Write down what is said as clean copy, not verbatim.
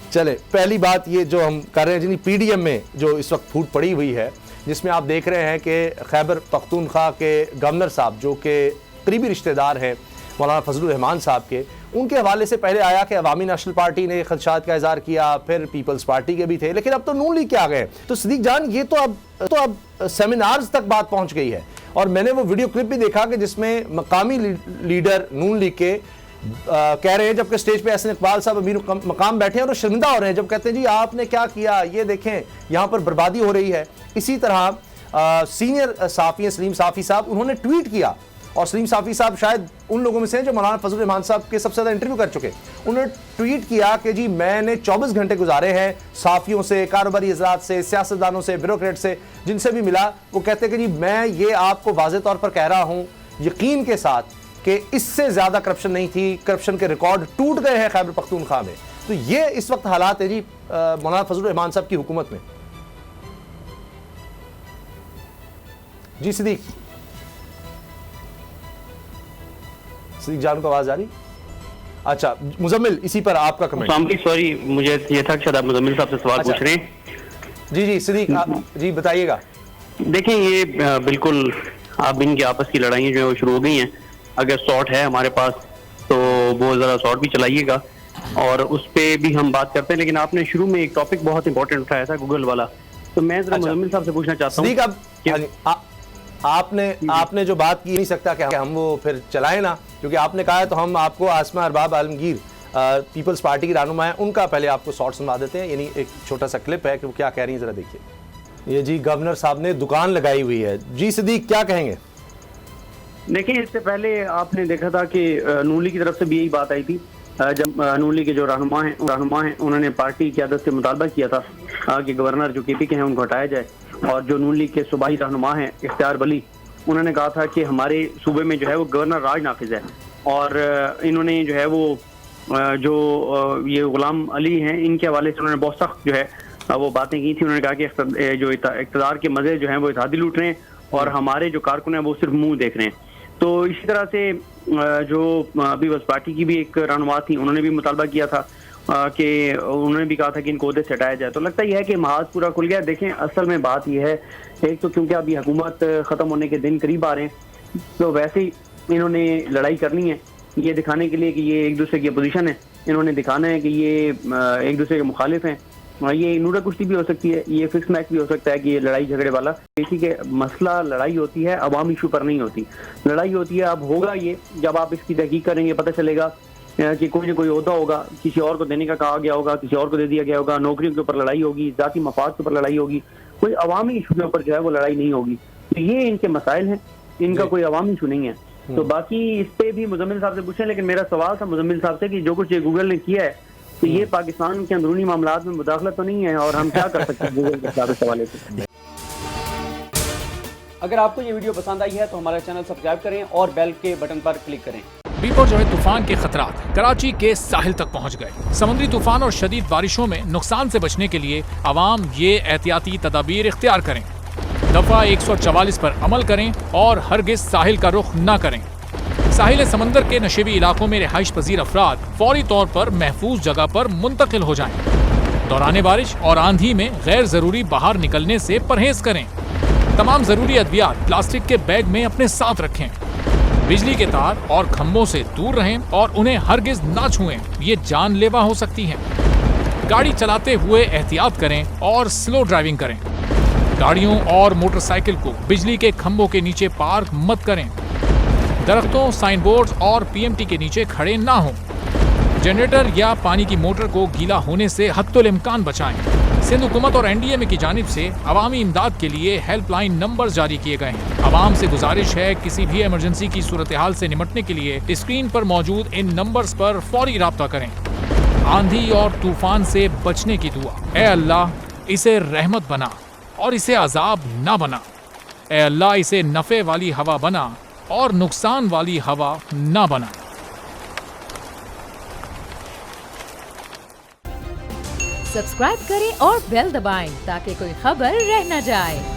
चले, पहली बात ये जो हम कर रहे हैं जिन्हीं पीडीएम में जो इस वक्त फूट पड़ी हुई है, जिसमें आप देख रहे हैं कि खैबर पख्तूनख्वा के गवर्नर साहब जो कि करीबी रिश्तेदार हैं मौलाना फजलुर रहमान साहब के, उनके हवाले से पहले आया कि अवामी नेशनल पार्टी ने खदशात का इज़हार किया, फिर पीपल्स पार्टी के भी थे, लेकिन अब तो नून लीग के आ गए। तो सिद्दीक जान, ये तो अब सेमिनार्स तक बात पहुंच गई है। और मैंने वो वीडियो क्लिप भी देखा कि जिसमें मकामी लीडर नून लीग के कह रहे हैं, जबकि स्टेज पे एहसन इकबाल साहब अमीर मकाम बैठे हैं और शर्मिंदा हो रहे हैं जब कहते हैं जी आपने क्या किया, ये देखें यहाँ पर बर्बादी हो रही है। इसी तरह सीनियर साफ़ी सलीम साफ़ी साहब, उन्होंने ट्वीट किया, और सलीम साफ़ी साहब शायद उन लोगों में से हैं जो मौलाना फजलुर रहमान साहब के सबसे ज़्यादा इंटरव्यू कर चुके। उन्होंने ट्वीट किया कि जी मैंने 24 घंटे गुजारे हैं साफ़ियों से, कारोबारी हज़रात से, सियासतदानों से, ब्यूरोक्रेट से, जिनसे भी मिला। वो कहते हैं कि जी मैं ये आपको वाज़ेह तौर पर कह रहा हूँ यकीन के साथ कि इससे ज़्यादा करप्शन नहीं थी, करप्शन के रिकॉर्ड टूट गए हैं खैबर पख्तूनख्वा में। तो ये इस वक्त हालात है जी मौलाना फजलुर रहमान साहब की हुकूमत में। जी सिद्दीक जान को आवाज आ रही? अच्छा मुजम्मिल, इसी पर आपका कमेंट। सॉरी, मुझे ये था कि मुजम्मिल साहब से सवाल पूछ रहे हैं। जी जी सिद्दीक, जी बताइएगा। देखें, ये बिल्कुल अब इनकी आपस की लड़ाइयाँ जो है वो शुरू हो गई हैं। अगर शॉर्ट है हमारे पास तो वो जरा शॉर्ट भी चलाइएगा और उस पर भी हम बात करते हैं। लेकिन आपने शुरू में एक टॉपिक बहुत इंपॉर्टेंट उठाया था गूगल वाला, तो मैं जरा मुजम्मिल साहब से पूछना चाहता हूँ। आपने जो बात की नहीं सकता कि हम वो फिर चलाएं ना, क्योंकि आपने कहा है तो हम आपको आसमा अरबाब आलमगीर पीपल्स पार्टी की रहनुमा है, उनका पहले आपको शॉर्ट सुनवा देते हैं। यानी एक छोटा सा क्लिप है कि वो क्या कह रही है, जरा देखिए। ये जी गवर्नर साहब ने दुकान लगाई हुई है। जी सिद्दीक क्या कहेंगे? देखिए, इससे पहले आपने देखा था कि नून लीग की तरफ से भी यही बात आई थी जब नून लीग के जो रहनुमा हैं उन्होंने पार्टी की आदत से मुतालबा किया था कि गवर्नर जो केपी के हैं उनको हटाया जाए। और जो नून लीग के सूबाई रहनुमा हैं इख्तियार वली, उन्होंने कहा था कि हमारे सूबे में जो है वो गवर्नर राज नाफिज है। और इन्होंने जो है वो जो ये गुलाम अली हैं, इनके हवाले से उन्होंने बहुत सख्त जो है वो बातें की थी। उन्होंने कहा कि जो इक़्तिदार के मज़े जो हैं वो इत्तेहादी लूट रहे हैं और हमारे जो कारकुन हैं वो सिर्फ मुंह देख रहे हैं। तो इसी तरह से जो पीपल्स पार्टी की भी एक रहनुमा थी, उन्होंने भी मुतालबा किया था कि उन्होंने भी कहा था कि इनको ओहदे से हटाया जाए। तो लगता यह है कि महाज पूरा खुल गया। देखें, असल में बात यह है, एक तो क्योंकि अभी हुकूमत ख़त्म होने के दिन करीब आ रहे हैं, तो वैसे ही इन्होंने लड़ाई करनी है ये दिखाने के लिए कि ये एक दूसरे की अपोजिशन है। इन्होंने दिखाना है कि ये एक दूसरे के मुखालिफ हैं। ये नूरा कुश्ती भी हो सकती है, ये फिक्स मैच भी हो सकता है कि ये लड़ाई झगड़े वाला। इसी के मसला लड़ाई होती है, अवाम इशू पर नहीं होती। लड़ाई होती है अब होगा ये जब आप इसकी तहकीक करेंगे, पता चलेगा कि कोई ना कोई ओहदा होगा, किसी और को देने का कहा गया होगा, किसी और को दे दिया गया होगा, नौकरियों के ऊपर लड़ाई होगी, जाती मफाद के ऊपर लड़ाई होगी, कोई अवामी इशू के ऊपर जो है वो लड़ाई नहीं होगी। तो ये इनके मसाइल हैं, इनका कोई अवामी इशू नहीं है। तो बाकी इस पे भी मुजम्मिल साहब से पूछें। लेकिन मेरा सवाल था मुजम्मिल साहब से कि जो कुछ ये गूगल ने किया है, तो ये पाकिस्तान के अंदरूनी मामलात में मुदाखलत तो नहीं है, और हम क्या कर सकते हैं गूगल के खिलाफ इस हवाले से? अगर आपको ये वीडियो पसंद आई है तो हमारा चैनल सब्सक्राइब करें और बेल के बटन पर क्लिक करें। बिपरजॉय तूफान के खतरात कराची के साहिल तक पहुंच गए। समुद्री तूफान और शदीद बारिशों में नुकसान से बचने के लिए आवाम ये एहतियाती तदाबीर इख्तियार करें। दफा 144 पर अमल करें और हरगिज साहिल का रुख न करें। साहिल समंदर के नशेबी इलाकों में रिहाइश पजीर अफराद फौरी तौर पर महफूज जगह पर मुंतकिल हो जाएं। दौरान बारिश और आंधी में गैर जरूरी बाहर निकलने से परहेज करें। तमाम जरूरी अद्वियात प्लास्टिक के बैग में अपने साथ रखें। बिजली के तार और खंभों से दूर रहें और उन्हें हरगिज ना छुएं, ये जानलेवा हो सकती हैं। गाड़ी चलाते हुए एहतियात करें और स्लो ड्राइविंग करें। गाड़ियों और मोटरसाइकिल को बिजली के खंभों के नीचे पार्क मत करें। दरख्तों, साइन बोर्ड और पीएमटी के नीचे खड़े ना हों। जनरेटर या पानी की मोटर को गीला होने से हत्तुल इम्कान बचाएं। सिंध हुकूमत और एनडीएमए की जानिब से अवामी इमदाद के लिए हेल्पलाइन नंबर जारी किए गए हैं। आवाम से गुजारिश है किसी भी इमरजेंसी की सूरत हाल से निपटने के लिए स्क्रीन पर मौजूद इन नंबर्स पर फौरी राब्ता करें। आंधी और तूफान से बचने की दुआ। ए अल्लाह, इसे रहमत बना और इसे अजाब ना बना। ए अल्लाह, इसे नफे वाली हवा बना और नुकसान वाली हवा ना बना। सब्सक्राइब करें और बेल दबाएं ताकि कोई खबर रह न जाए।